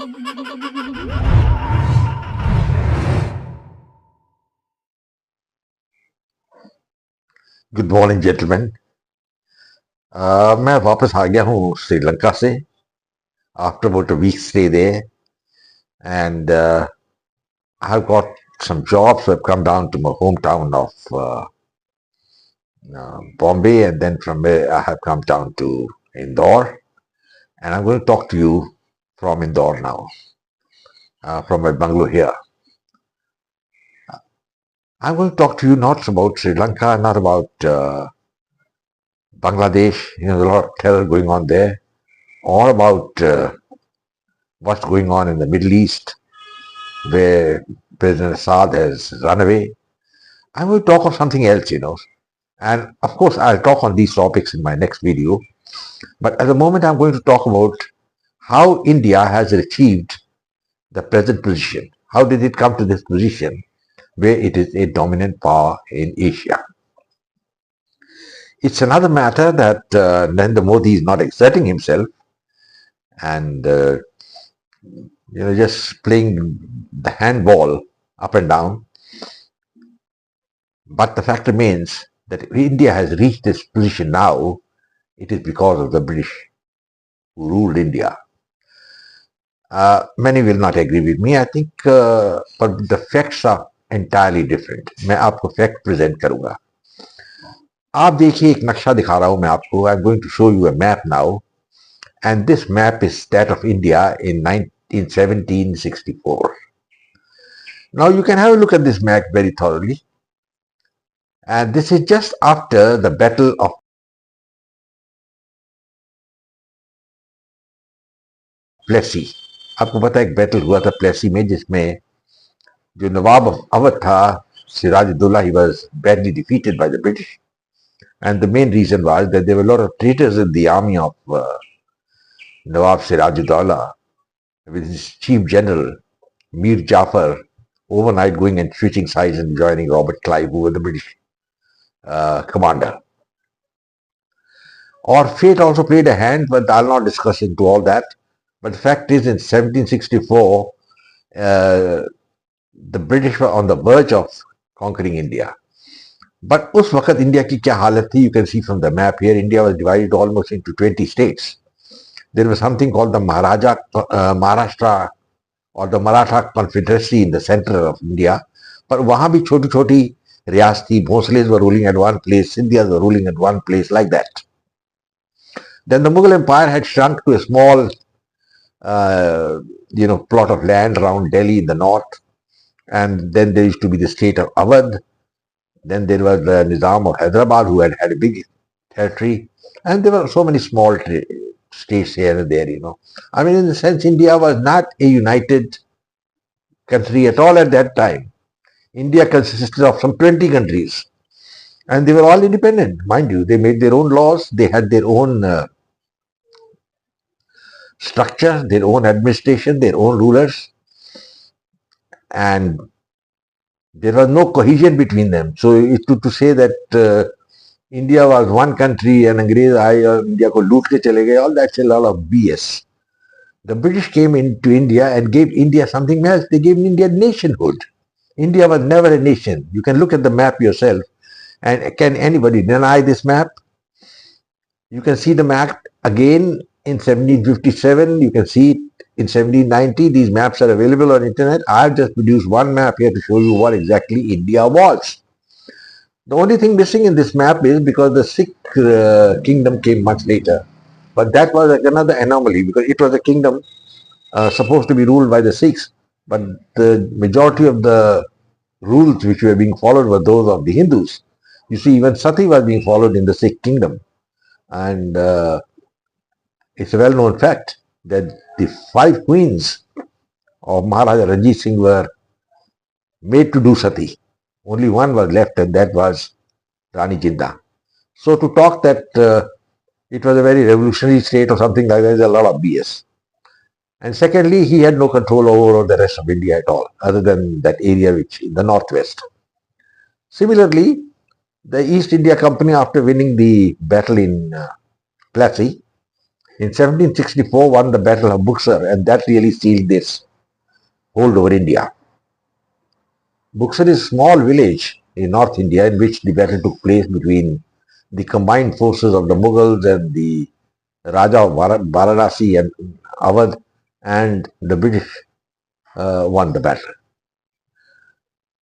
Good morning gentleman. मैं वापस आ गया हूँ श्रीलंका से after about a week stay there and I've got some jobs. I've come down to my hometown of Bombay, and then from there I have come down to Indore, and I'm going to talk to you from Indore now, from my bungalow here. I'm going to talk to you not about Sri Lanka, not about Bangladesh. There's a lot of terror going on there, or about what's going on in the Middle East, where President Assad has run away. I'm going to talk of something else. And of course, I'll talk on these topics in my next video. But at the moment, I'm going to talk about how India has achieved the present position. How did it come to this position where it is a dominant power in Asia? It's another matter that Narendra Modi is not exerting himself and just playing the handball up and down. But the fact remains that if India has reached this position now, it is because of the British who ruled India. Many will not agree with me, I think, but the facts are entirely different. मैं आपको fact present करूंगा. आप देखिए, एक नक्शा दिखा रहा हूं मैं आपको. I'm going to show you a map now, and this map is that of India in 1764. Now you can have a look at this map very thoroughly, and this is just after the Battle of Plassey. आपको पता है एक battle हुआ था Plessis में, जिसमें जो नवाब अवध था, Sirajuddaula, he was badly defeated by the British, and the main reason was that there were a lot of traitors in the army of Nawab Sirajuddaula, with his chief general Mir Jafar overnight going and switching sides and joining Robert Clive, who was the British commander. Or fate also played a hand, but I'll not discuss into all that. But the fact is, in 1764, the British were on the verge of conquering India. But उस वक्त India की क्या हालत थी? You can see from the map here, India was divided almost into 20 states. There was something called the Maharashtra or the Maratha Confederacy in the center of India. पर वहां भी छोटी छोटी रियासत थी. Bhosles were ruling at one place, Scindias were ruling at one place, like that. Then the Mughal Empire had shrunk to a small plot of land around Delhi in the north. And then there used to be the state of Awadh. Then there was the Nizam of Hyderabad, who had a big territory. And there were so many small states here and there. I mean, in the sense, India was not a united country at all at that time. India consisted of some 20 countries. And they were all independent, mind you. They made their own laws. They had their own structure, their own administration, their own rulers. And there was no cohesion between them. So to say that India was one country and Angrez आए और India को लूट के चले गए, all that's a lot of BS. The British came into India and gave India something else. They gave India nationhood. India was never a nation. You can look at the map yourself. And can anybody deny this map? You can see the map again in 1757. You can see it in 1790. These maps are available on internet. I've just produced one map here to show you what exactly India was. The only thing missing in this map is because the Sikh kingdom came much later. But that was another anomaly, because it was a kingdom supposed to be ruled by the Sikhs. But the majority of the rules which were being followed were those of the Hindus. You see, even Sati was being followed in the Sikh kingdom. And it's a well-known fact that the 5 queens of Maharaja Ranjit Singh were made to do sati. Only one was left, and that was Rani Jinda. So to talk that it was a very revolutionary state or something like that is a lot of BS. And secondly, he had no control over the rest of India at all, other than that area which in the northwest. Similarly, the East India Company, after winning the battle in Plassey, In 1764 won the Battle of Buxar, and that really sealed this hold over India. Buxar is a small village in North India in which the battle took place between the combined forces of the Mughals and the Raja of Varanasi and Awadh, and the British won the battle.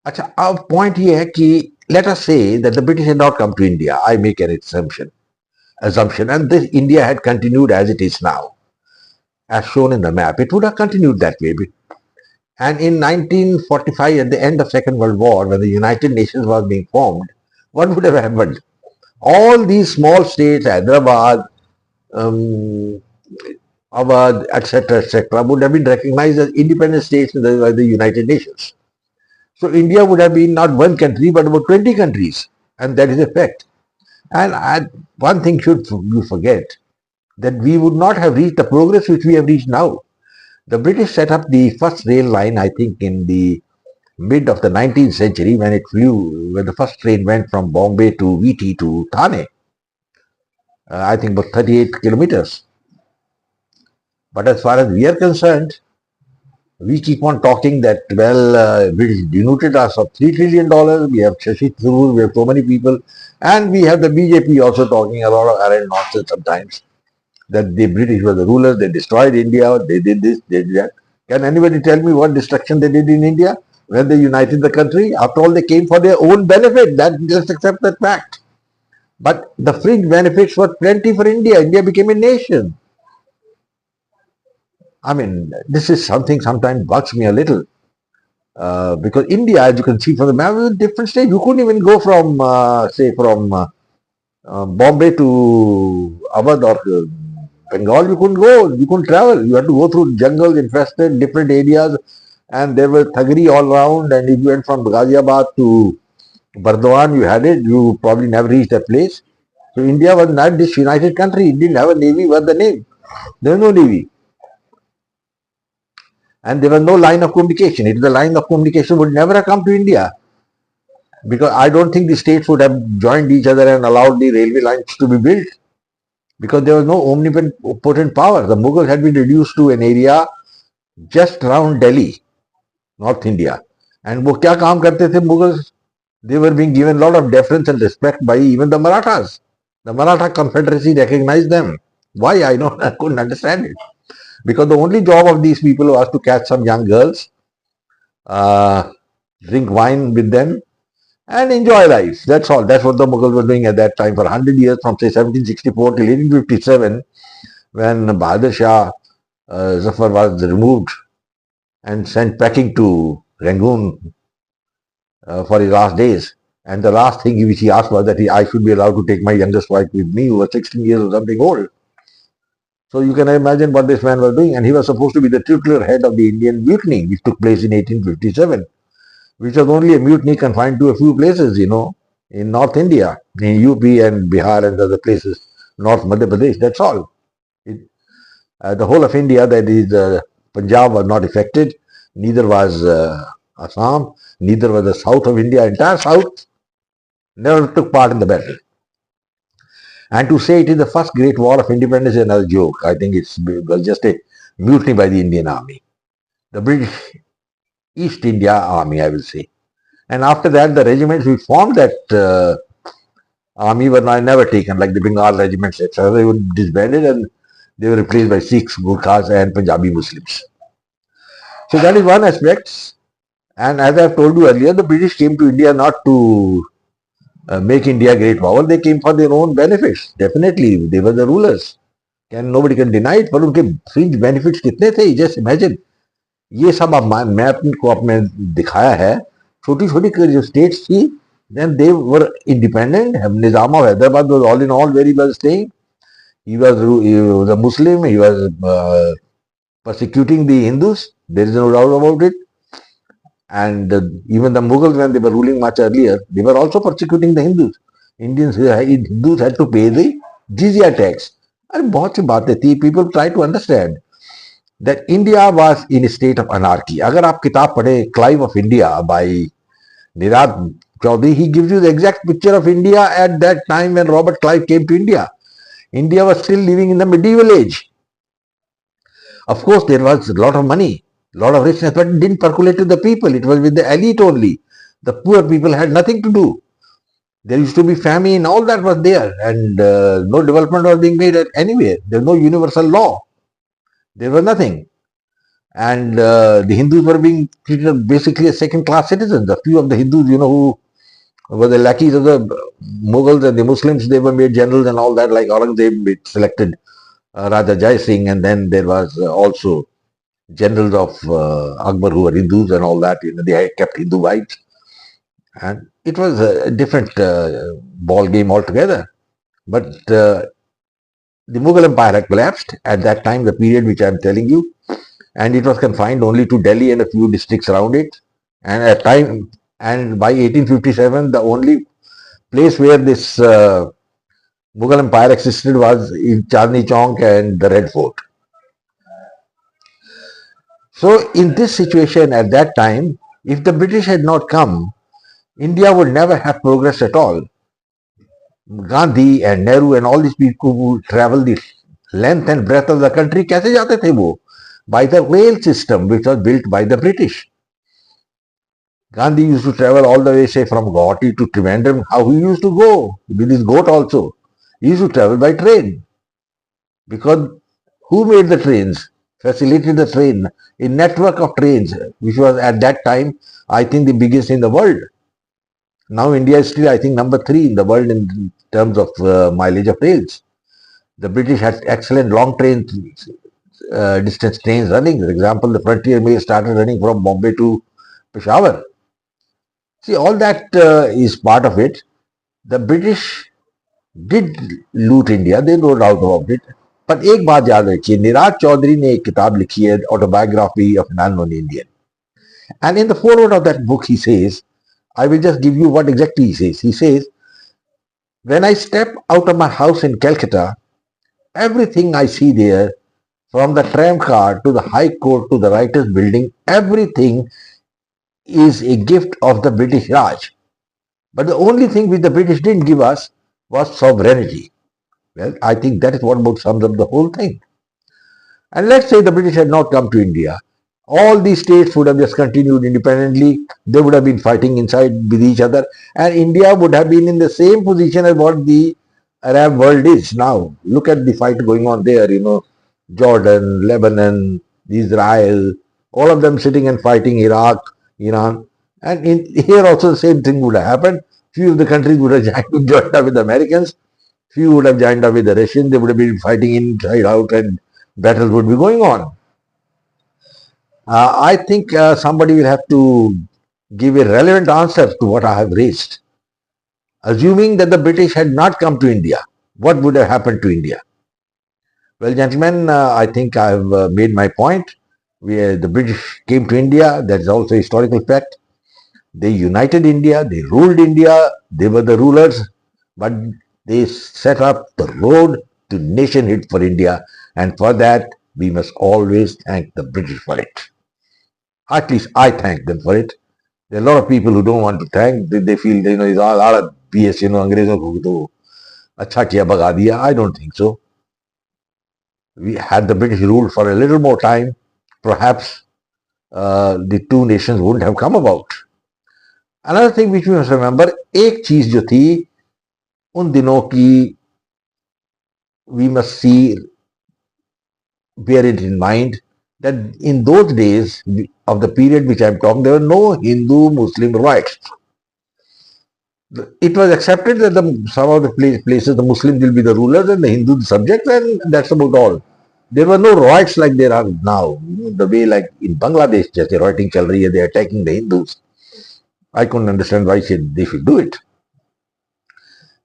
अच्छा, अब point ये है कि let us say that the British had not come to India. I make an assumption, and this India had continued as it is now, as shown in the map. It would have continued that way. And in 1945, at the end of Second World War, when the United Nations was being formed, what would have happened? All these small states, Hyderabad, Awadh, etc., would have been recognized as independent states by the United Nations. So India would have been not one country, but about 20 countries, and that is a fact. And one thing should you forget, that we would not have reached the progress which we have reached now. The British set up the first rail line, I think, in the mid of the 19th century when the first train went from Bombay to VT to Thane. I think about 38 kilometers. But as far as we are concerned, we keep on talking that, well, British denuded us of $3 trillion, we have Shashi Tharoor, we have so many people, and we have the BJP also talking a lot of arrant nonsense sometimes, that the British were the rulers, they destroyed India, they did this, they did that. Can anybody tell me what destruction they did in India when they united the country? After all, they came for their own benefit. Just accept that fact. But the fringe benefits were plenty for India. India became a nation. I mean, this is something sometimes bugs me a little. Because India, as you can see from the map, is a different state. You couldn't even go from, Bombay to Awadh or Bengal. You couldn't go. You couldn't travel. You had to go through jungles, infested different areas, and there were thuggery all around. And if you went from Ghaziabad to Bardwan, you had it. You probably never reached that place. So India was not this united country. It didn't have a navy worth the name. There was no navy. And there was no line of communication. If the line of communication would never have come to India, because I don't think the states would have joined each other and allowed the railway lines to be built, because there was no omnipotent power. The Mughals had been reduced to an area just around Delhi, North India. And वो क्या काम करते थे Mughals? They were being given a lot of deference and respect by even the Marathas. The Maratha Confederacy recognized them. Why? I couldn't understand it. Because the only job of these people was to catch some young girls, drink wine with them, and enjoy life. That's all. That's what the Mughals were doing at that time for 100 years, from say 1764 till 1857, when Bahadur Shah Zafar was removed and sent packing to Rangoon for his last days. And the last thing which he asked was that I should be allowed to take my youngest wife with me, who was 16 years or something old. So you can imagine what this man was doing. And he was supposed to be the titular head of the Indian mutiny, which took place in 1857, which was only a mutiny confined to a few places, in North India, in UP and Bihar and other places, North Madhya Pradesh. That's all. The whole of India, that is, Punjab, was not affected. Neither was Assam. Neither was the south of India. Entire south never took part in the battle. And to say it is the first great war of independence is another joke. I think it was just a mutiny by the Indian army. The British East India Army, I will say. And after that, the regiments which formed that army were never taken, like the Bengal regiments, etc. They were disbanded and they were replaced by Sikhs, Gurkhas, and Punjabi Muslims. So that is one aspect. And as I have told you earlier, the British came to India not to make India a great power. They came for their own benefits. Definitely, they were the rulers. Nobody can deny it. पर उनके fringe benefits कितने थे? Just imagine. ये सब मैं आपको आपने दिखाया है. छोटी छोटी जो states थी, then they were independent. Nizam of Hyderabad was all in all very well staying. He was a Muslim. He was persecuting the Hindus. There is no doubt about it. And even the Mughals, when they were ruling much earlier, they were also persecuting the Hindus. Hindus had to pay the jizya tax. And बहुत सी बातें थी. People try to understand that India was in a state of anarchy. अगर आप किताब पढ़े Clive of India by Nirad Chaudhary, he gives you the exact picture of India at that time when Robert Clive came to India. India was still living in the medieval age. Of course, there was a lot of money, a lot of richness, but it didn't percolate to the people. It was with the elite only. The poor people had nothing to do. There used to be famine, all that was there, and no development was being made anywhere. There was no universal law. There was nothing. And the Hindus were being treated basically as second-class citizens. A few of the Hindus, who were the lackeys of the Mughals and the Muslims, they were made generals and all that, like Aurangzeb selected Raja Jai Singh, and then there was also generals of Akbar who were Hindus and all that. They had kept Hindu wives, and it was a different ball game altogether. But the Mughal Empire had collapsed at that time, the period which I am telling you, and it was confined only to Delhi and a few districts around it. And by 1857, the only place where this Mughal Empire existed was in Chandni Chowk and the Red Fort. So in this situation at that time, if the British had not come, India would never have progressed at all. Gandhi and Nehru and all these people who traveled the length and breadth of the country, कैसे जाते थे वो? By the rail system which was built by the British. Gandhi used to travel all the way, say, from Guwahati to Trivandrum. How he used to go with his goat also. He used to travel by train. Because who made the trains? Facilitated the train. A network of trains, which was at that time, I think, the biggest in the world. Now India is still, I think, number 3 in the world in terms of mileage of rails. The British had excellent long train distance trains running. For example, the Frontier Mail started running from Bombay to Peshawar. See, all that is part of it. The British did loot India, they no doubt about it. पर एक बात याद रखिए, eras Chaudhary ने एक किताब लिखी है, Autobiography of an Unknown Indian. And in the foreword of that book, he says, I will just give you what exactly he says. He says, when I step out of my house in Calcutta, everything I see there, from the tram car to the High Court to the Writers' Building, everything is a gift of the British Raj. But the only thing which the British didn't give us was sovereignty. Well, I think that is what about sums up the whole thing. And let's say the British had not come to India. All these states would have just continued independently. They would have been fighting inside with each other. And India would have been in the same position as what the Arab world is now. Look at the fight going on there, Jordan, Lebanon, Israel, all of them sitting and fighting, Iraq, Iran. And here also the same thing would have happened. Few of the countries would have joined up with the Americans. Few would have joined up with the Russians. They would have been fighting inside out and battles would be going on. I think somebody will have to give a relevant answer to what I have raised. Assuming that the British had not come to India, what would have happened to India? Well, gentlemen, I think I have made my point. The British came to India. That is also a historical fact. They united India. They ruled India. They were the rulers. But they set up the road to nationhood for India. And for that, we must always thank the British for it. At least I thank them for it. There are a lot of people who don't want to thank. They feel, it's all out of BS, अंग्रेजों को तो अच्छा किया भगा दिया. I don't think so. We had the British rule for a little more time, perhaps the two nations wouldn't have come about. Another thing which we must remember, एक चीज जो थी उन दिनों की, we must see, bear it in mind, that in those days of the period which I am talking, there were no Hindu-Muslim rights. It was accepted that some of the places the Muslims will be the rulers and the Hindus the subjects, and that's about all. There were no rights like there are now. The way like in Bangladesh, just rioting chal rahi hai, they are attacking the Hindus. I couldn't understand why they should do it.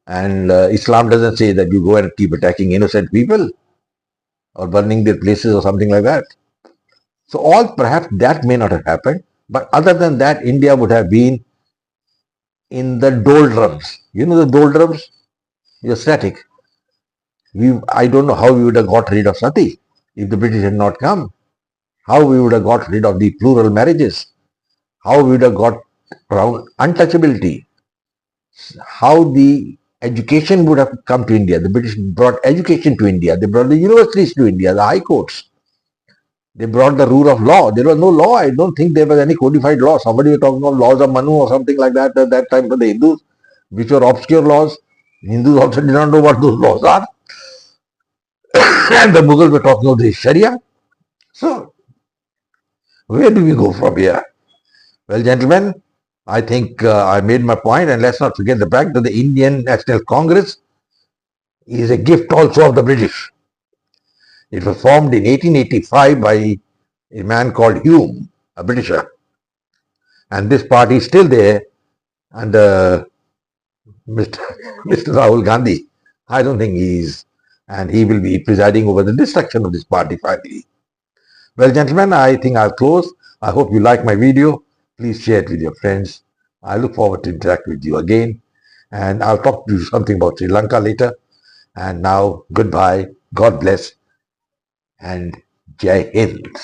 And Islam doesn't say that you go and keep attacking innocent people or burning their places or something like that. So perhaps that may not have happened, but other than that, India would have been in the doldrums. The doldrums? You're static. I don't know how we would have got rid of sati if the British had not come. How we would have got rid of the plural marriages. How we would have got around untouchability. How the education would have come to India. The British brought education to India. They brought the universities to India, the high courts. They brought the rule of law. There was no law. I don't think there was any codified law. Somebody was talking of laws of Manu or something like that at that time for the Hindus, which were obscure laws. Hindus also did not know what those laws are. And the Mughals were talking of the Sharia. So, where do we go from here? Well, gentlemen, I think I made my point, and let's not forget the fact that the Indian National Congress is a gift also of the British. It was formed in 1885 by a man called Hume, a Britisher. And this party is still there under Mr. Mr. Rahul Gandhi. I don't think he is, and he will be presiding over the destruction of this party finally. Well, gentlemen, I think I'll close. I hope you like my video. Please share it with your friends. I look forward to interact with you again. And I'll talk to you something about Sri Lanka later. And now, goodbye. God bless. And Jai Hind.